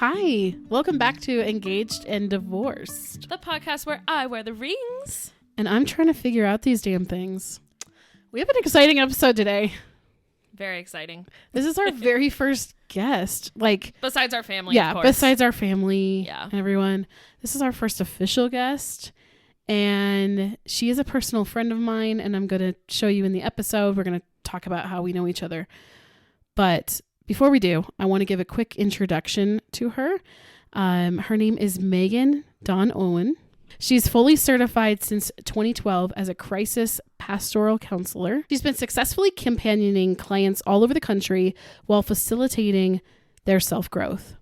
Hi, welcome back to Engaged and Divorced. The podcast where I wear the rings. And I'm trying to figure out these damn things. We have an exciting episode today. Very exciting. This is our very first guest. Besides our family, of course. Besides our family, everyone. This is our first official guest. And she is a personal friend of mine, and I'm going to show you in the episode. We're going to talk about how we know each other. But before we do, I want to give a quick introduction to her. Her name is Megan Dawn Owen. She's fully certified since 2012 as a crisis pastoral counselor. She's been successfully companioning clients all over the country while facilitating their self-growth.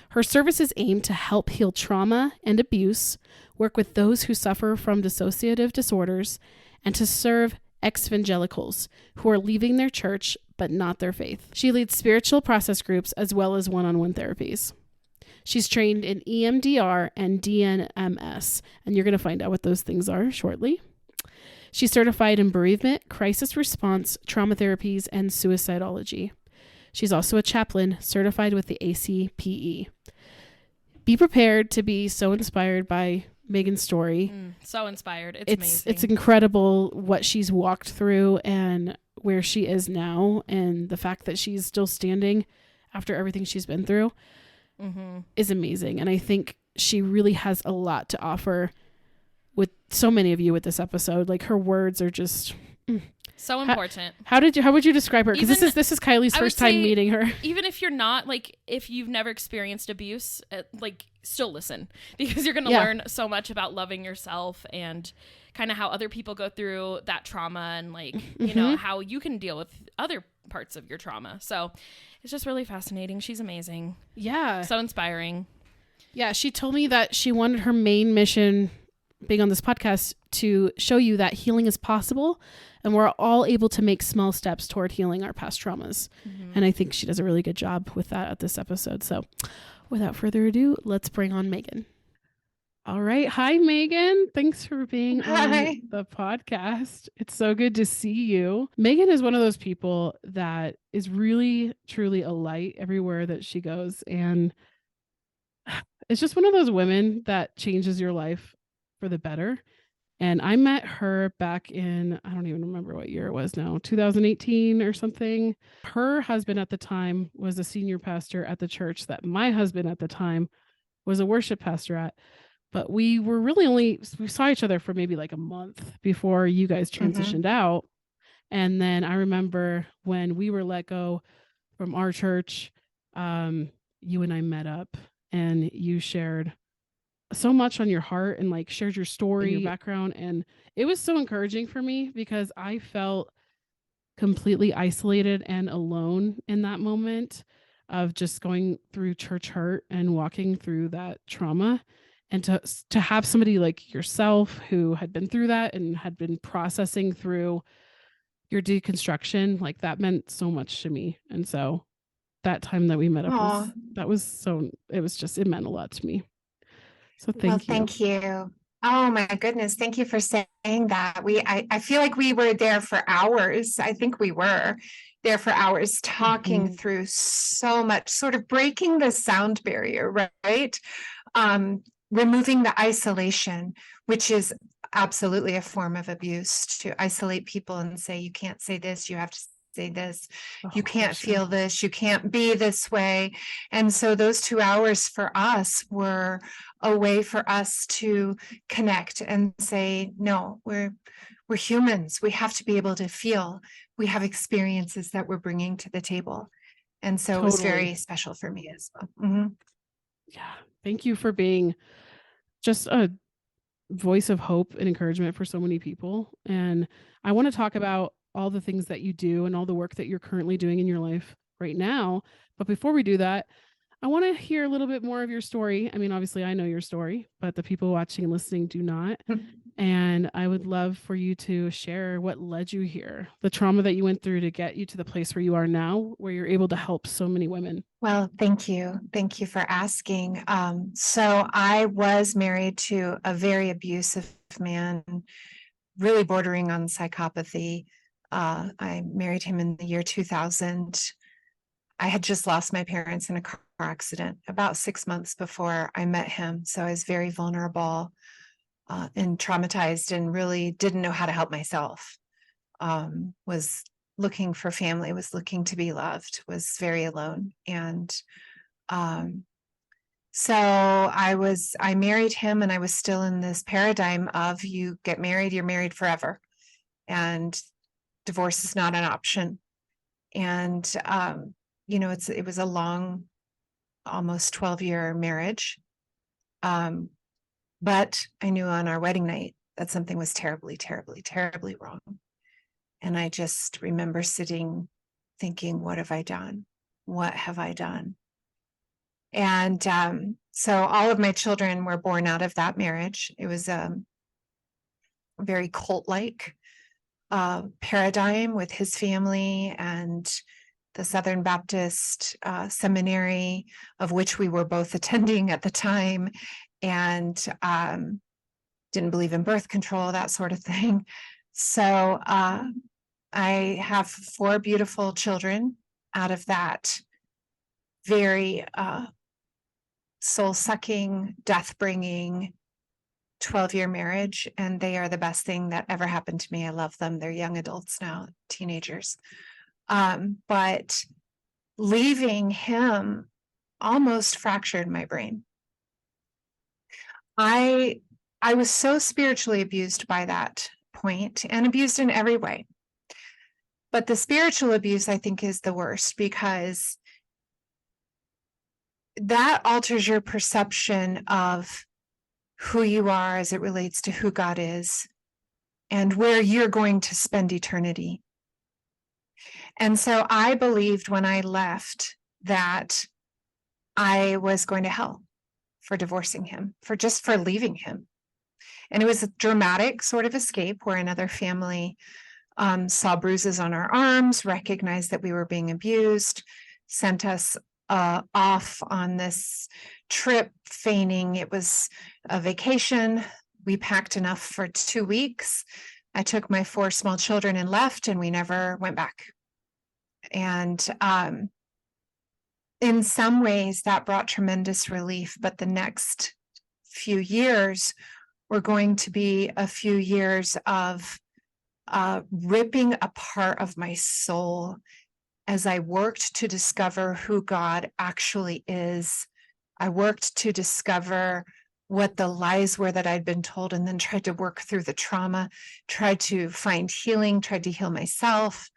Her services aim to help heal trauma and abuse, work with those who suffer from dissociative disorders, and to serve ex-evangelicals who are leaving their church but not their faith. She leads spiritual process groups as well as one-on-one therapies. She's trained in EMDR and DNMS, and you're going to find out what those things are shortly. She's certified in bereavement, crisis response, trauma therapies, and suicidology. She's also a chaplain certified with the ACPE. Be prepared to be so inspired by Megan's story. So inspired. It's amazing. It's incredible what she's walked through and where she is now, and the fact that she's still standing after everything she's been through is amazing. And I think she really has a lot to offer with so many of you with this episode. Like, her words are just so important. How would you describe her? Because this is Kylie's first time meeting her. Even if you're not, if you've never experienced abuse, still listen, because you're going to learn so much about loving yourself and kind of how other people go through that trauma, and you know, how you can deal with other parts of your trauma. So it's just really fascinating. She's amazing. Yeah. So inspiring. Yeah. She told me that she wanted her main mission being on this podcast to show you that healing is possible, and we're all able to make small steps toward healing our past traumas. And I think she does a really good job with that at this episode. So without further ado, let's bring on Megan. All right. Hi, Megan. Thanks for being on the podcast. It's so good to see you. Megan is one of those people that is really, truly a light everywhere that she goes. And it's just one of those women that changes your life for the better. And I met her back in, I don't even remember what year it was now, 2018 or something. Her husband at the time was a senior pastor at the church that my husband at the time was a worship pastor at. But we saw each other for maybe like a month before you guys transitioned out. And then I remember when we were let go from our church, you and I met up, and you shared so much on your heart and shared your story, your background. And it was so encouraging for me, because I felt completely isolated and alone in that moment of just going through church hurt and walking through that trauma. And to have somebody like yourself who had been through that and had been processing through your deconstruction, that meant so much to me. And so that time that we met up it meant a lot to me. So thank you. Thank you. Oh my goodness. Thank you for saying that. I feel like we were there for hours. I think we were there for hours talking through so much, sort of breaking the sound barrier, right? Removing the isolation, which is absolutely a form of abuse, to isolate people and say, you can't say this, you have to say this, you can't feel this, you can't be this way. And so those 2 hours for us were a way for us to connect and say, no, we're humans. We have to be able to feel. We have experiences that we're bringing to the table. And so It was very special for me as well. Yeah. Thank you for being just a voice of hope and encouragement for so many people. And I want to talk about all the things that you do and all the work that you're currently doing in your life right now. But before we do that, I want to hear a little bit more of your story. I mean, obviously I know your story, but the people watching and listening do not. And I would love for you to share what led you here, the trauma that you went through to get you to the place where you are now, where you're able to help so many women. Well, thank you. Thank you for asking. So I was married to a very abusive man, really bordering on psychopathy. I married him in the year 2000. I had just lost my parents in a car accident about 6 months before I met him. So I was very vulnerable and traumatized and really didn't know how to help myself. Was looking for family, was looking to be loved, was very alone. And so I married him, and I was still in this paradigm of you get married, you're married forever. And divorce is not an option. And, it was a long, almost 12-year marriage. But I knew on our wedding night that something was terribly, terribly, terribly wrong. And I just remember sitting thinking, what have I done? What have I done? And so all of my children were born out of that marriage. It was a very cult-like paradigm with his family and the Southern Baptist seminary, of which we were both attending at the time, and didn't believe in birth control, that sort of thing. So I have 4 beautiful children out of that very soul-sucking, death-bringing 12-year marriage, and they are the best thing that ever happened to me. I love them. They're young adults now, teenagers. But leaving him almost fractured my brain. I was so spiritually abused by that point, and abused in every way. But the spiritual abuse, I think, is the worst, because that alters your perception of who you are as it relates to who God is and where you're going to spend eternity. And so I believed when I left that I was going to hell for divorcing him, for leaving him. And it was a dramatic sort of escape where another family saw bruises on our arms, recognized that we were being abused, sent us off on this trip, feigning it was a vacation. We packed enough for 2 weeks. I took my 4 small children and left, and we never went back. And in some ways that brought tremendous relief, but the next few years were going to be a few years of ripping apart of my soul as I worked to discover who God actually is. I worked to discover what the lies were that I'd been told, and then tried to work through the trauma, tried to find healing, tried to heal myself.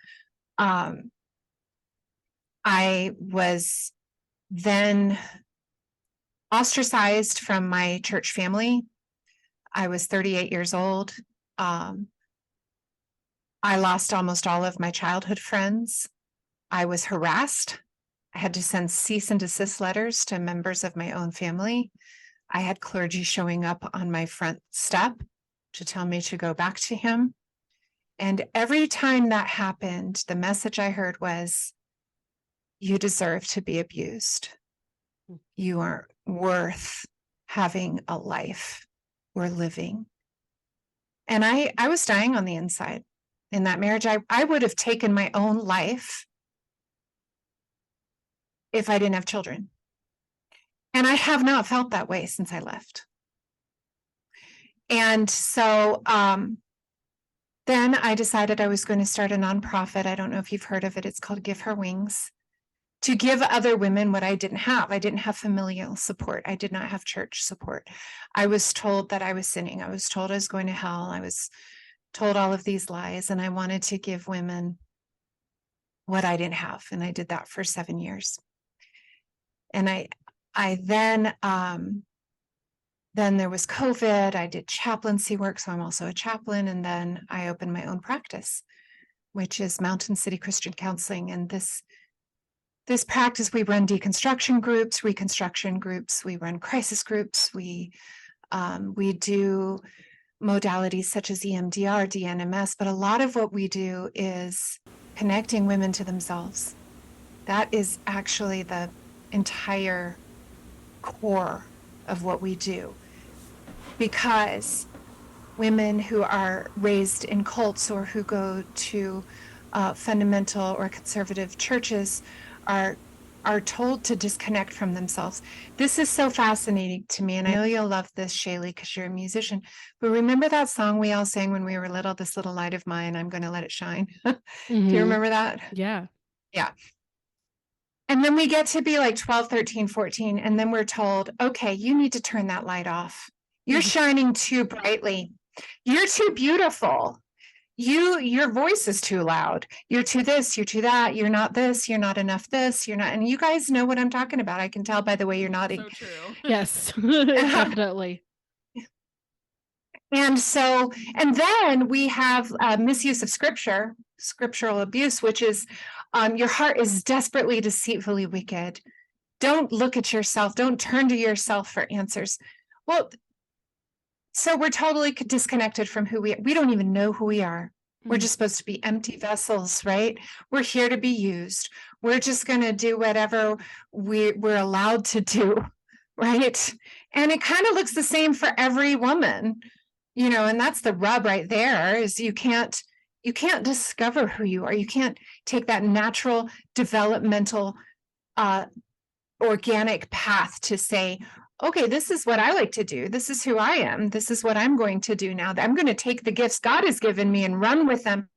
I was then ostracized from my church family. I was 38 years old. I lost almost all of my childhood friends. I was harassed. I had to send cease and desist letters to members of my own family. I had clergy showing up on my front step to tell me to go back to him. And every time that happened, the message I heard was, you deserve to be abused. You aren't worth having a life or living. And I was dying on the inside in that marriage. I would have taken my own life if I didn't have children. And I have not felt that way since I left. And so then I decided I was going to start a nonprofit. I don't know if you've heard of it. It's called Give Her Wings, to give other women what I didn't have. I didn't have familial support. I did not have church support. I was told that I was sinning. I was told I was going to hell. I was told all of these lies, and I wanted to give women what I didn't have. And I did that for 7 years. And I then there was COVID. I did chaplaincy work, so I'm also a chaplain. And then I opened my own practice, which is Mountain City Christian Counseling. And this practice, we run deconstruction groups, reconstruction groups, we run crisis groups, we do modalities such as EMDR, DNMS, but a lot of what we do is connecting women to themselves. That is actually the entire core of what we do, because women who are raised in cults or who go to fundamental or conservative churches are are told to disconnect from themselves. This is so fascinating to me. And I know you'll love this, Shaylee, because you're a musician. But remember that song we all sang when we were little, This Little Light of Mine, I'm going to let it shine. Do you remember that? Yeah. Yeah. And then we get to be like 12, 13, 14. And then we're told, okay, you need to turn that light off. You're shining too brightly. You're too beautiful. Your voice is too loud. You're too this, you're too that. You're not this, you're not enough this, you're not. And you guys know what I'm talking about. I can tell by the way you're nodding. So true. Yes, definitely. And so, and then we have misuse of scripture, scriptural abuse, which is your heart is desperately, deceitfully wicked. Don't look at yourself. Don't turn to yourself for answers. Well, so we're totally disconnected from who we don't even know who we are. We're just supposed to be empty vessels, right? We're here to be used. We're just going to do whatever we're allowed to do, right? And it kind of looks the same for every woman, you know, and that's the rub right there is you can't discover who you are. You can't take that natural developmental organic path to say, okay, this is what I like to do. This is who I am. This is what I'm going to do now. I'm going to take the gifts God has given me and run with them,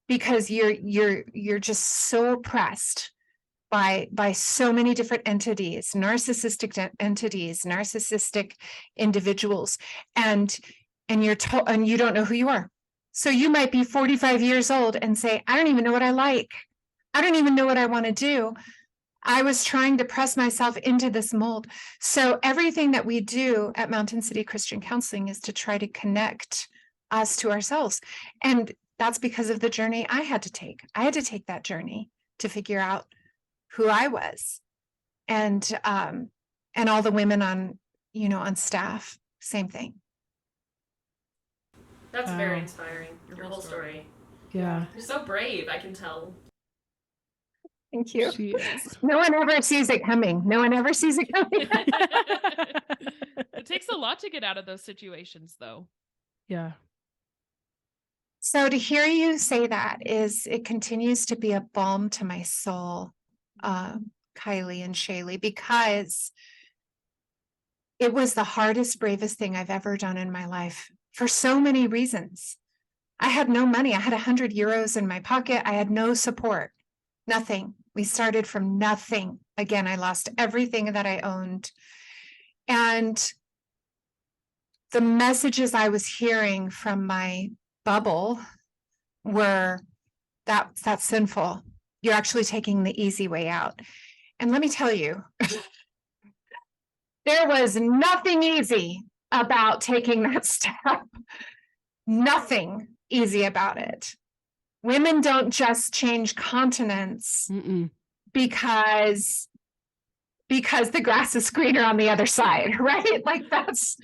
because you're just so oppressed by so many different entities, narcissistic entities, narcissistic individuals, and you're told, and you don't know who you are. So you might be 45 years old and say, I don't even know what I like. I don't even know what I want to do. I was trying to press myself into this mold. So everything that we do at Mountain City Christian Counseling is to try to connect us to ourselves. And that's because of the journey I had to take. I had to take that journey to figure out who I was. And all the women on staff, same thing. That's very inspiring. Your whole story. Yeah. You're so brave, I can tell. Thank you. She is. No one ever sees it coming. No one ever sees it coming. It takes a lot to get out of those situations, though. Yeah. So to hear you say that it continues to be a balm to my soul, Kiley and Shaylee, because it was the hardest, bravest thing I've ever done in my life for so many reasons. I had no money. I had 100 euros in my pocket. I had no support, nothing. We started from nothing. Again, I lost everything that I owned. And the messages I was hearing from my bubble were that's sinful. You're actually taking the easy way out. And let me tell you, there was nothing easy about taking that step. Nothing easy about it. Women don't just change continents because the grass is greener on the other side, right? Like that's,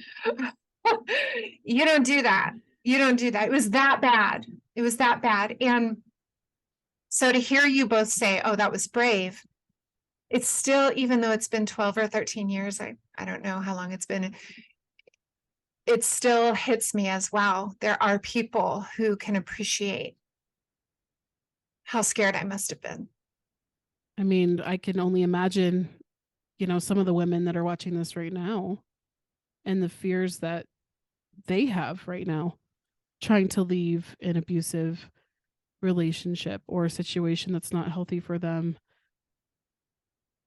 you don't do that. You don't do that. It was that bad. It was that bad. And so to hear you both say, oh, that was brave, it's still, even though it's been 12 or 13 years, I don't know how long it's been, it still hits me as, wow, there are people who can appreciate how scared I must have been. I mean, I can only imagine, some of the women that are watching this right now and the fears that they have right now, trying to leave an abusive relationship or a situation that's not healthy for them.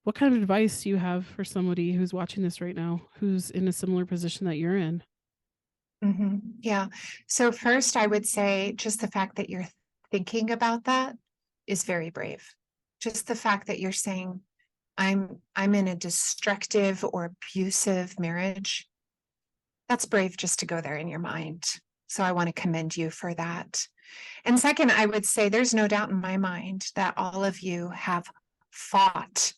What kind of advice do you have for somebody who's watching this right now, who's in a similar position that you're in? Mm-hmm. Yeah. So first, I would say just the fact that you're thinking about that is very brave. Just the fact that you're saying, I'm in a destructive or abusive marriage. That's brave just to go there in your mind. So I want to commend you for that. And second, I would say there's no doubt in my mind that all of you have fought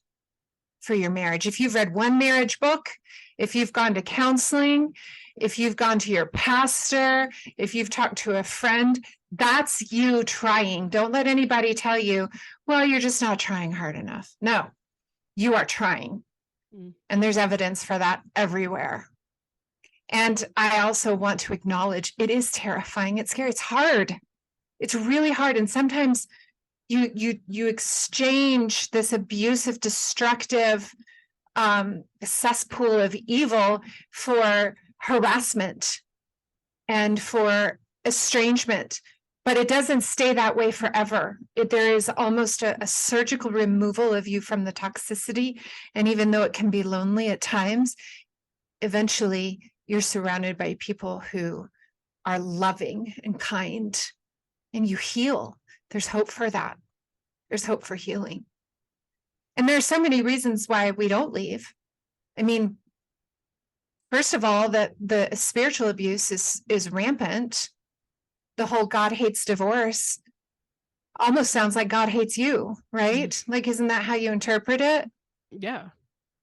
for your marriage. If you've read one marriage book, if you've gone to counseling, if you've gone to your pastor, if you've talked to a friend, that's you trying. Don't let anybody tell you, well, you're just not trying hard enough. No, you are trying. And there's evidence for that everywhere. And I also want to acknowledge it is terrifying. It's scary. It's hard. It's really hard. And sometimes you exchange this abusive, destructive cesspool of evil for harassment and for estrangement. But it doesn't stay that way forever. There is almost a surgical removal of you from the toxicity. And even though it can be lonely at times, eventually you're surrounded by people who are loving and kind, and you heal. There's hope for that. There's hope for healing. And there are so many reasons why we don't leave. I mean, first of all, that the spiritual abuse is rampant. The whole God hates divorce almost sounds like God hates you, right? Like, isn't that how you interpret it? Yeah.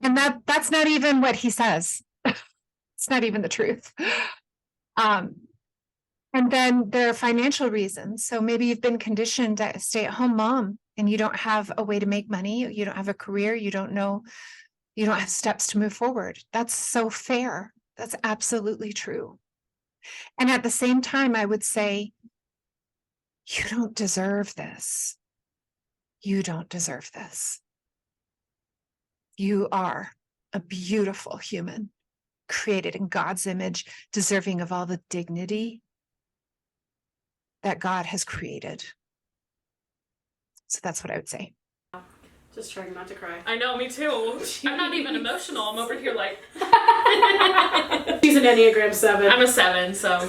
And that's not even what he says. It's not even the truth. And then there are financial reasons. So maybe you've been conditioned as a stay-at-home mom and you don't have a way to make money. You don't have a career. You don't have steps to move forward. That's so fair. That's absolutely true. And at the same time, I would say, you don't deserve this. You don't deserve this. You are a beautiful human, created in God's image, deserving of all the dignity that God has created. So that's what I would say. Just trying not to cry. I know, me too. I'm not even emotional. I'm over here like... She's an Enneagram 7. I'm a 7, so...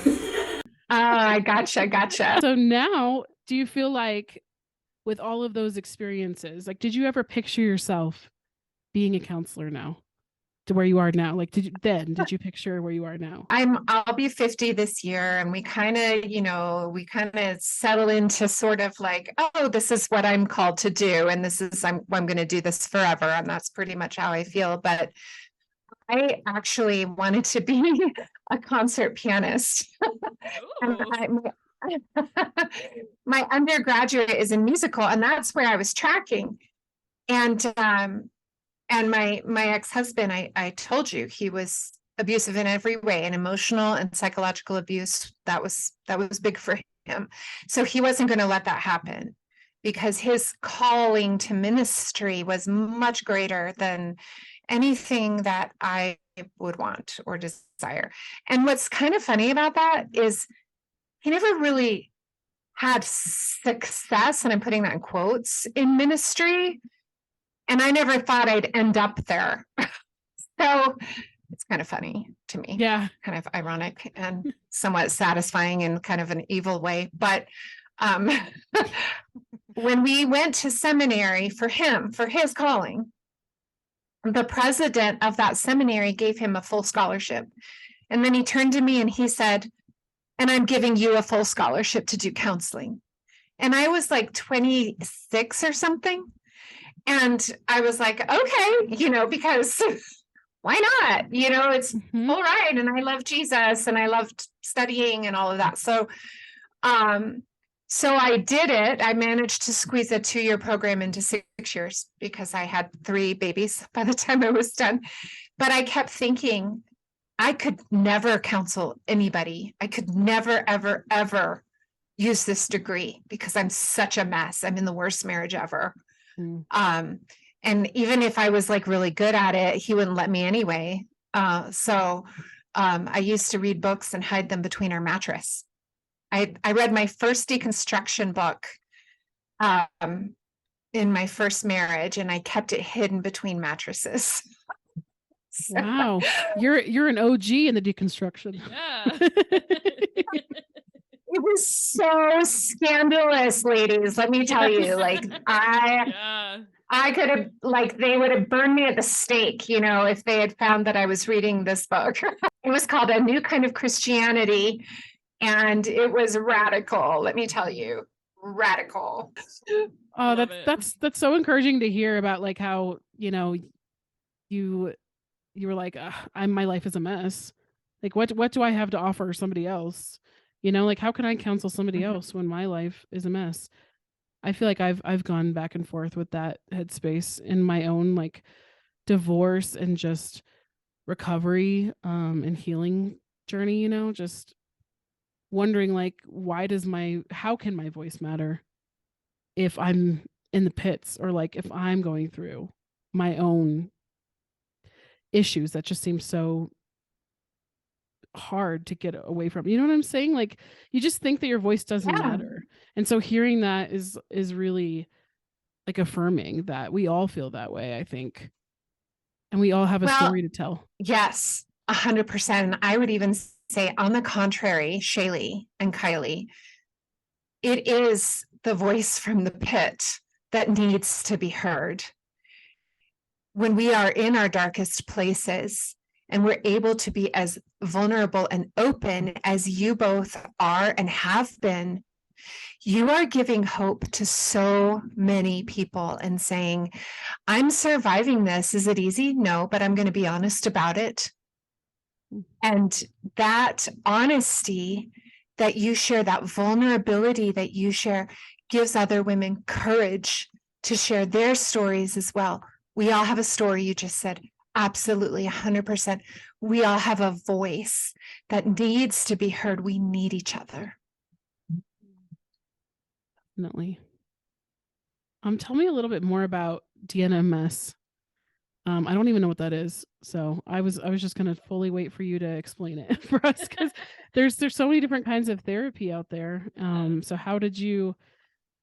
I gotcha. So now, do you feel like with all of those experiences, like, did you ever picture yourself being a counselor now? To where you are now? Like, did you picture where you are now? I'll be 50 this year, and we kind of settle into sort of like, oh, this is what I'm called to do, and I'm going to do this forever, and that's pretty much how I feel. But I actually wanted to be a concert pianist. And my undergraduate is in musical, and that's where I was tracking. And my ex-husband, I told you, he was abusive in every way, and emotional and psychological abuse. That was big for him. So he wasn't going to let that happen, because his calling to ministry was much greater than anything that I would want or desire. And what's kind of funny about that is he never really had success, and I'm putting that in quotes, in ministry. And I never thought I'd end up there. So it's kind of funny to me. Yeah. Kind of ironic and somewhat satisfying in kind of an evil way. But when we went to seminary for his calling, the president of that seminary gave him a full scholarship. And then he turned to me and he said, and I'm giving you a full scholarship to do counseling. And I was like 26 or something. And I was like, okay, because why not? It's all right. And I love Jesus, and I loved studying and all of that. So I did it. I managed to squeeze a 2-year program into 6 years, because I had 3 babies by the time I was done. But I kept thinking, I could never counsel anybody. I could never, ever, ever use this degree, because I'm such a mess. I'm in the worst marriage ever. And even if I was like really good at it, he wouldn't let me anyway. So I used to read books and hide them between our mattress. I read my first deconstruction book in my first marriage, and I kept it hidden between mattresses. Wow. You're an OG in the deconstruction. Yeah. It was so scandalous, ladies. Let me tell you, like I could have, like, they would have burned me at the stake, if they had found that I was reading this book. It was called A New Kind of Christianity, and it was radical. Let me tell you, radical. Oh, that's so encouraging to hear about, like, how, you were like, my life is a mess. Like, what do I have to offer somebody else? Like, how can I counsel somebody else when my life is a mess? I feel like I've gone back and forth with that headspace in my own, like, divorce and just recovery and healing journey, just wondering, like, how can my voice matter if I'm in the pits, or like if I'm going through my own issues that just seem so hard to get away from. You know what I'm saying? Like, you just think that your voice doesn't Yeah. matter. And so hearing that is really like affirming that we all feel that way, I think. And we all have a story to tell. Yes, 100%. I would even say, on the contrary, Shaylee and Kiley, it is the voice from the pit that needs to be heard. When we are in our darkest places and we're able to be as vulnerable and open as you both are and have been, you are giving hope to so many people and saying, I'm surviving this. Is it easy? No, but I'm going to be honest about it. And that honesty that you share, that vulnerability that you share, gives other women courage to share their stories as well. We all have a story, you just said. Absolutely, 100%. We all have a voice that needs to be heard. We need each other. Definitely. Tell me a little bit more about DNMS. I don't even know what that is, so I was just gonna fully wait for you to explain it for us, because there's so many different kinds of therapy out there. So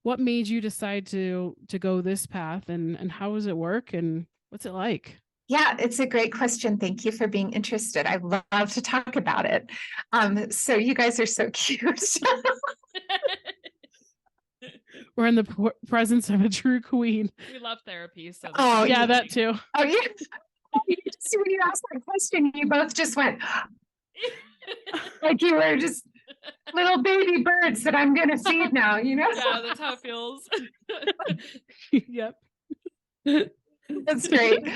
what made you decide to go this path, and how does it work, and what's it like? Yeah, it's a great question. Thank you for being interested. I love to talk about it. So you guys are so cute. We're in the presence of a true queen. We love therapy. So yeah, that too. Oh, yeah. See, when you asked that question, you both just went like you were just little baby birds that I'm going to feed now, you know? Yeah, that's how it feels. Yep. That's great.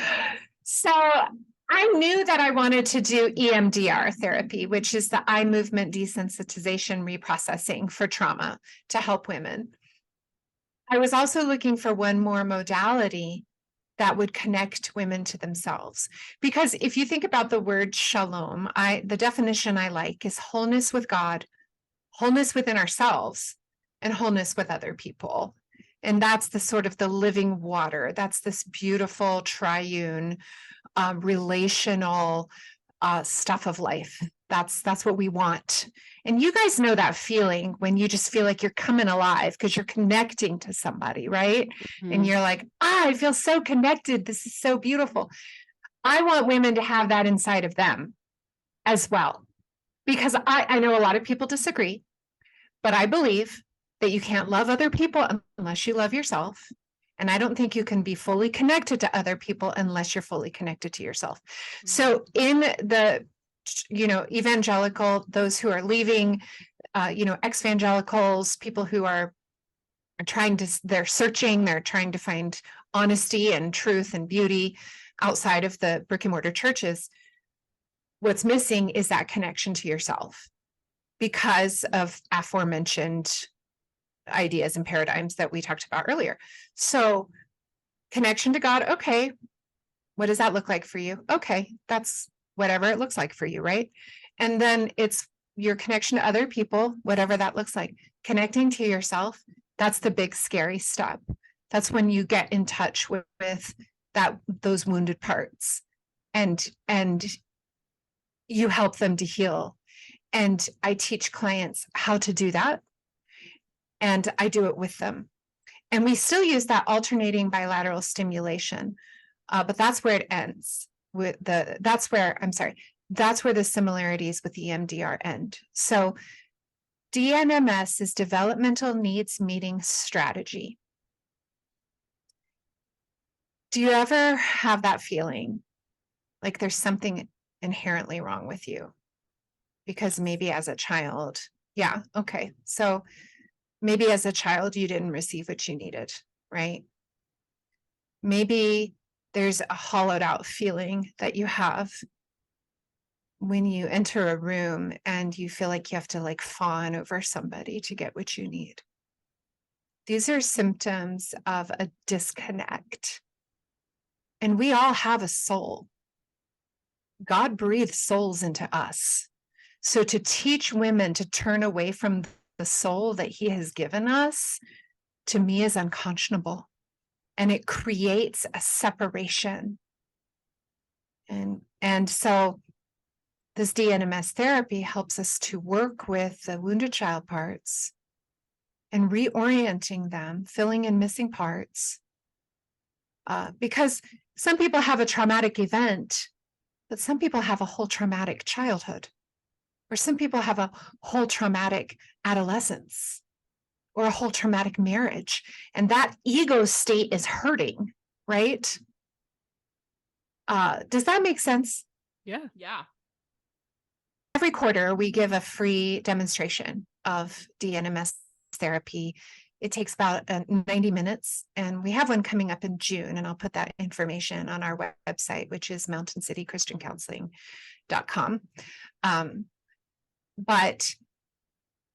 So I knew that I wanted to do EMDR therapy, which is the eye movement desensitization reprocessing for trauma, to help women. I was also looking for one more modality that would connect women to themselves. Because if you think about the word shalom, the definition I like is wholeness with God, wholeness within ourselves, and wholeness with other people. And that's the sort of the living water. That's this beautiful triune relational stuff of life. That's what we want. And you guys know that feeling when you just feel like you're coming alive because you're connecting to somebody, right? Mm-hmm. And you're like, I feel so connected. This is so beautiful. I want women to have that inside of them as well. Because I know a lot of people disagree, but I believe that you can't love other people unless you love yourself. And I don't think you can be fully connected to other people unless you're fully connected to yourself. Mm-hmm. So in the, evangelical, those who are leaving, ex-evangelicals, people who are they're searching, they're trying to find honesty and truth and beauty outside of the brick and mortar churches. What's missing is that connection to yourself because of aforementioned ideas and paradigms that we talked about earlier. So connection to God, okay, what does that look like for you? Okay, that's whatever it looks like for you, right? And then it's your connection to other people, whatever that looks like. Connecting to yourself, that's the big scary step. That's when you get in touch with those wounded parts and you help them to heal. And I teach clients how to do that. And I do it with them. And we still use that alternating bilateral stimulation, but that's where it ends. That's where the similarities with EMDR end. So DNMS is Developmental Needs Meeting Strategy. Do you ever have that feeling like there's something inherently wrong with you? Because maybe as a child, yeah, okay. So maybe as a child, you didn't receive what you needed, right? Maybe there's a hollowed out feeling that you have when you enter a room and you feel like you have to fawn over somebody to get what you need. These are symptoms of a disconnect. And we all have a soul. God breathed souls into us. So to teach women to turn away from the soul that he has given us to me is unconscionable, and it creates a separation. And so this DNMS therapy helps us to work with the wounded child parts and reorienting them, filling in missing parts. Because some people have a traumatic event, but some people have a whole traumatic childhood, or some people have a whole traumatic adolescence, or a whole traumatic marriage. And that ego state is hurting, right? Does that make sense? Yeah. Yeah. Every quarter, we give a free demonstration of DNMS therapy. It takes about 90 minutes, and we have one coming up in June, and I'll put that information on our website, which is mountaincitychristiancounseling.com. But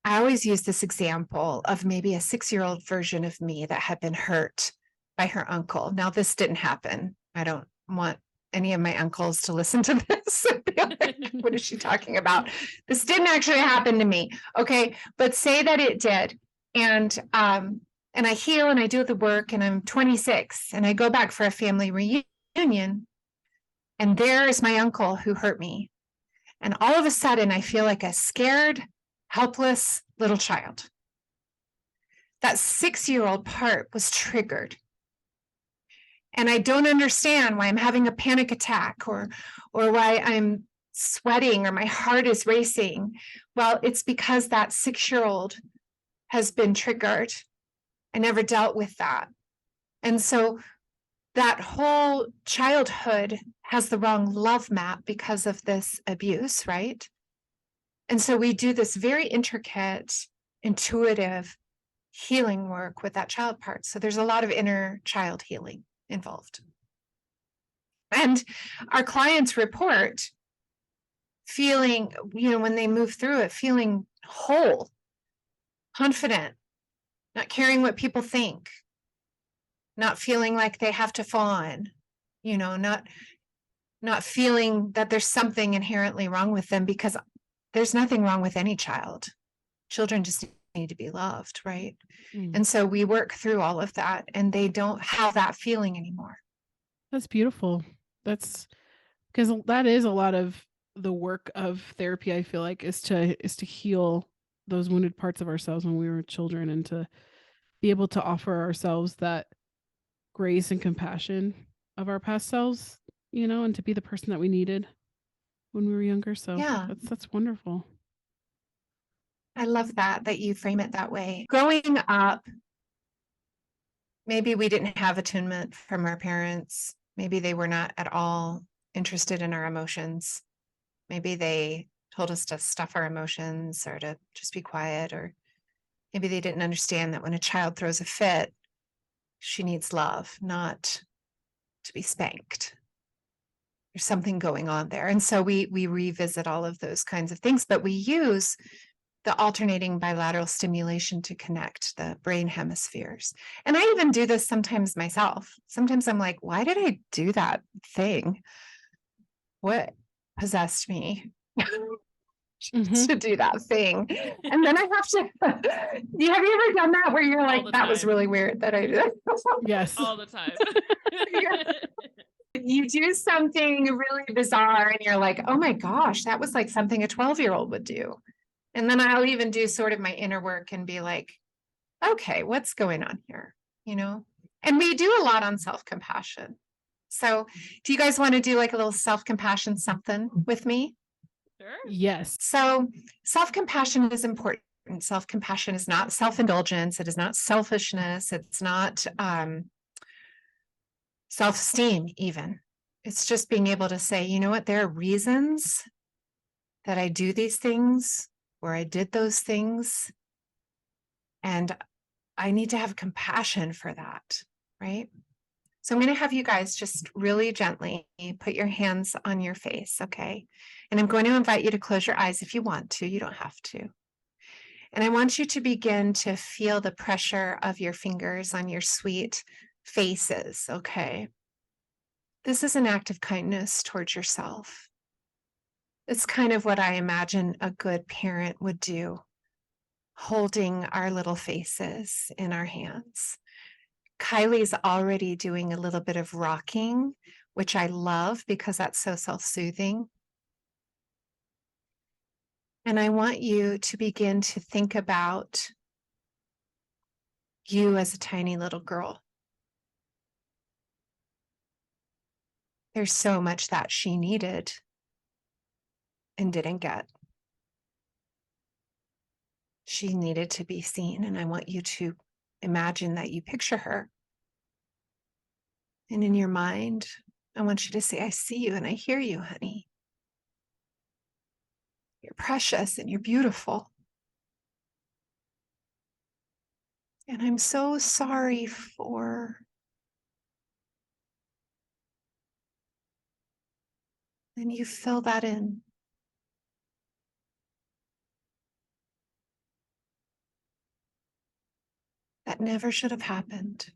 I always use this example of maybe a 6-year-old version of me that had been hurt by her uncle. Now, this didn't happen. I don't want any of my uncles to listen to this. What is she talking about? This didn't actually happen to me. Okay. But say that it did. And I heal and I do the work, and I'm 26 and I go back for a family reunion, and there is my uncle who hurt me. And all of a sudden I feel like a scared, helpless little child. That 6-year-old part was triggered. And I don't understand why I'm having a panic attack, or why I'm sweating or my heart is racing. Well, it's because that 6-year-old has been triggered. I never dealt with that. And so that whole childhood has the wrong love map because of this abuse, right? And so we do this very intricate, intuitive healing work with that child part. So there's a lot of inner child healing involved. And our clients report feeling, when they move through it, feeling whole, confident, not caring what people think, not feeling like they have to fall on, not feeling that there's something inherently wrong with them, because there's nothing wrong with any child. Children just need to be loved, right? And so we work through all of that, and they don't have that feeling anymore. That's beautiful. That's because that is a lot of the work of therapy, I feel like, is to heal those wounded parts of ourselves when we were children, and to be able to offer ourselves that grace and compassion of our past selves, and to be the person that we needed when we were younger. So yeah, that's wonderful. I love that you frame it that way. Growing up, maybe we didn't have attunement from our parents. Maybe they were not at all interested in our emotions. Maybe they told us to stuff our emotions or to just be quiet, or maybe they didn't understand that when a child throws a fit, she needs love, not to be spanked. There's something going on there. And so we revisit all of those kinds of things, but we use the alternating bilateral stimulation to connect the brain hemispheres. And I even do this sometimes myself. Sometimes I'm like, why did I do that thing? What possessed me to do that thing? And then I have to, have you ever done that where you're like, that was really weird that I did it? Yes. All the time. You do something really bizarre and you're like, oh my gosh, that was like something a 12-year-old would do. And then I'll even do sort of my inner work and be like, okay, what's going on here? And we do a lot on self-compassion. So do you guys want to do like a little self-compassion something with me? Sure. Yes. So self-compassion is important. Self-compassion is not self-indulgence. It is not selfishness. It's not self-esteem even. It's just being able to say, you know what, there are reasons that I do these things, or I did those things, and I need to have compassion for that, right? So I'm going to have you guys just really gently put your hands on your face, okay? And I'm going to invite you to close your eyes if you want to. You don't have to. And I want you to begin to feel the pressure of your fingers on your sweet faces, okay? This is an act of kindness towards yourself. It's kind of what I imagine a good parent would do. holding our little faces in our hands. Kiley's already doing a little bit of rocking, which I love because that's so self-soothing. And I want you to begin to think about you as a tiny little girl. There's so much that she needed and didn't get. She needed to be seen, and I want you to imagine that you picture her. And in your mind, I want you to say, I see you and I hear you, honey. You're precious and you're beautiful. And I'm so sorry for... And you fill that in. That never should have happened.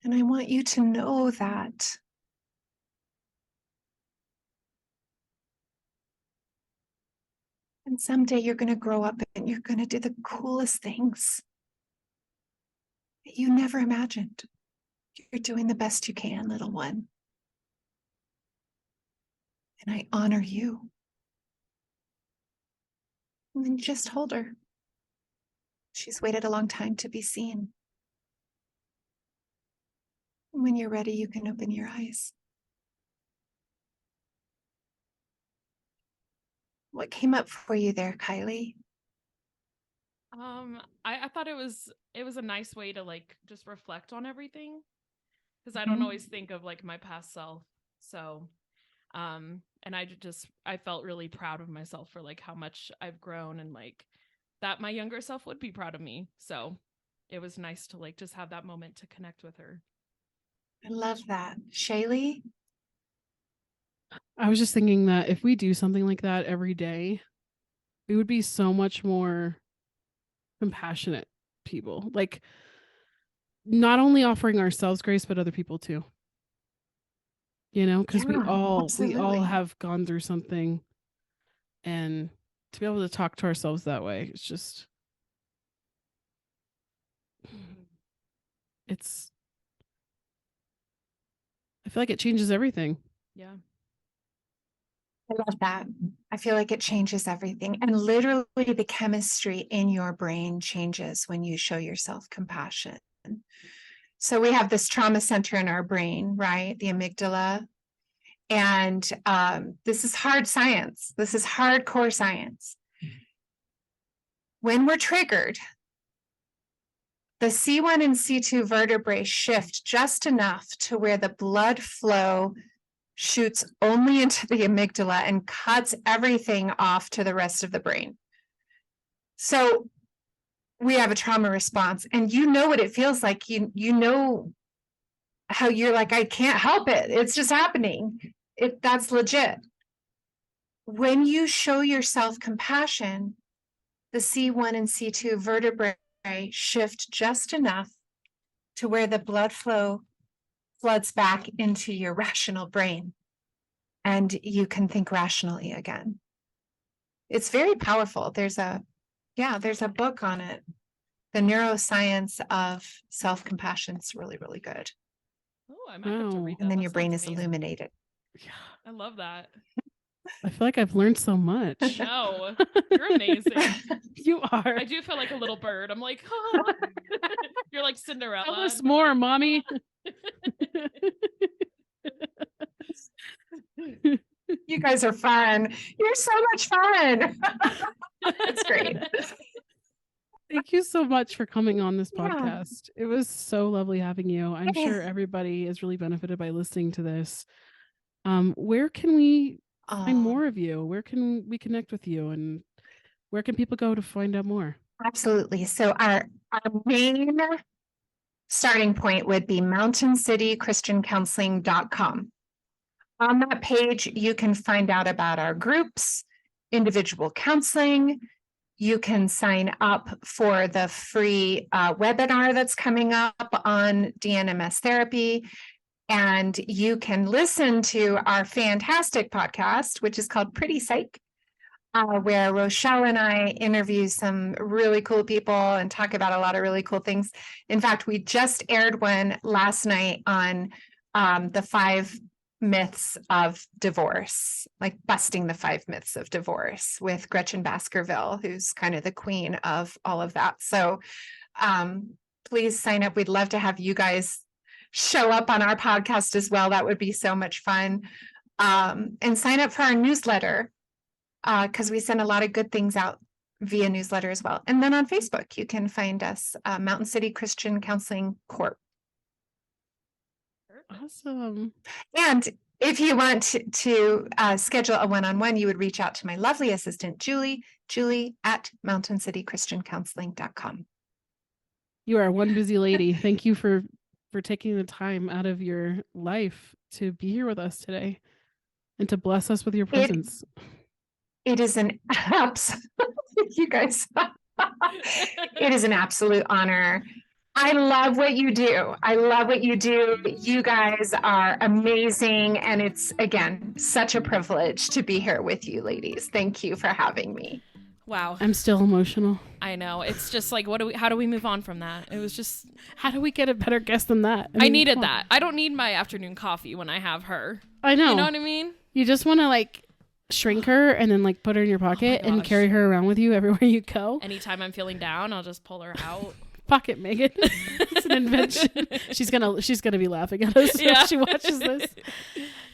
And I want you to know that and someday you're going to grow up and you're going to do the coolest things that you never imagined. You're doing the best you can, little one. And I honor you. And then just hold her. She's waited a long time to be seen. When you're ready, you can open your eyes. What came up for you there, Kiley? I thought it was a nice way to like just reflect on everything, because I don't always think of like my past self. So, and I felt really proud of myself for like how much I've grown, and like that my younger self would be proud of me. So it was nice to like just have that moment to connect with her. I love that. Shaylee? I was just thinking that if we do something like that every day, we would be so much more compassionate people. Like, not only offering ourselves grace, but other people too. You know, because we all have gone through something, and to be able to talk to ourselves that way, it's just, I feel like it changes everything. Yeah. I love that. I feel like it changes everything. And literally the chemistry in your brain changes when you show yourself compassion. So we have this trauma center in our brain, right? The amygdala. And this is hard science. This is hardcore science. When we're triggered, the C1 and C2 vertebrae shift just enough to where the blood flow shoots only into the amygdala and cuts everything off to the rest of the brain. So we have a trauma response, and you know what it feels like. You know how you're like, I can't help it. It's just happening. That's legit. When you show yourself compassion, the C1 and C2 vertebrae shift just enough to where the blood flow floods back into your rational brain, and you can think rationally again. It's very powerful. There's a book on it. The Neuroscience of Self-Compassion. It's really, really good. Oh, I might have to read that. And then That your brain sounds is amazing. illuminated. Yeah, I love that. I feel like I've learned so much. No, you're amazing. You are. I do feel like a little bird. I'm like, oh. You're like Cinderella. Tell us more, like, mommy. You guys are fun. You're so much fun. It's great. Thank you so much for coming on this podcast. It was so lovely having you. I'm sure everybody is really benefited by listening to this. Where can we find more of you? Where can we connect with you? And where can people go to find out more? Absolutely. So our main starting point would be mountaincitychristiancounseling.com. On that page, you can find out about our groups, individual counseling. You can sign up for the free webinar that's coming up on DNMS therapy. And you can listen to our fantastic podcast, which is called Pretty Psych, where Rochelle and I interview some really cool people and talk about a lot of really cool things. In fact, we just aired one last night on the 5 myths of divorce, like busting the 5 myths of divorce with Gretchen Baskerville, who's kind of the queen of all of that. So please sign up. We'd love to have you guys show up on our podcast as well. That would be so much fun. And sign up for our newsletter, because we send a lot of good things out via newsletter as well. And then on Facebook, you can find us, Mountain City Christian Counseling Corp. Awesome. And if you want to schedule a one-on-one, you would reach out to my lovely assistant, Julie at mountaincitychristiancounseling.com. You are one busy lady. Thank you for taking the time out of your life to be here with us today and to bless us with your presence. It is an you guys. It is an absolute honor. I love what you do. You guys are amazing. And it's, again, such a privilege to be here with you, ladies. Thank you for having me. Wow. I'm still emotional. I know. It's just like, how do we move on from that? It was just, how do we get a better guest than that? I needed that. I don't need my afternoon coffee when I have her. I know. You know what I mean? You just want to like shrink her and then like put her in your pocket and carry her around with you everywhere you go. Anytime I'm feeling down, I'll just pull her out. Pocket Megan. It's an invention. She's gonna be laughing at us if she watches this.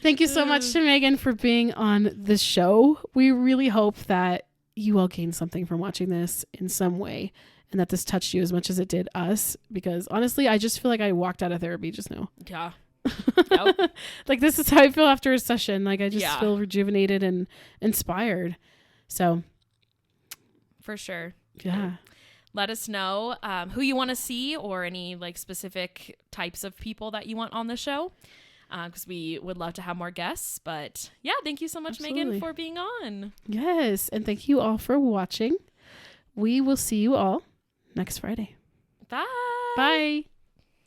Thank you so much to Megan for being on the show. We really hope that you all gained something from watching this in some way and that this touched you as much as it did us, because honestly, I just feel like I walked out of therapy just now. Yeah. Yep. Like this is how I feel after a session. Like I just feel rejuvenated and inspired. So for sure. Yeah. Let us know who you want to see or any like specific types of people that you want on the show, because we would love to have more guests. But yeah, thank you so much, Megan, for being on. Yes. And thank you all for watching. We will see you all next Friday. Bye. Bye.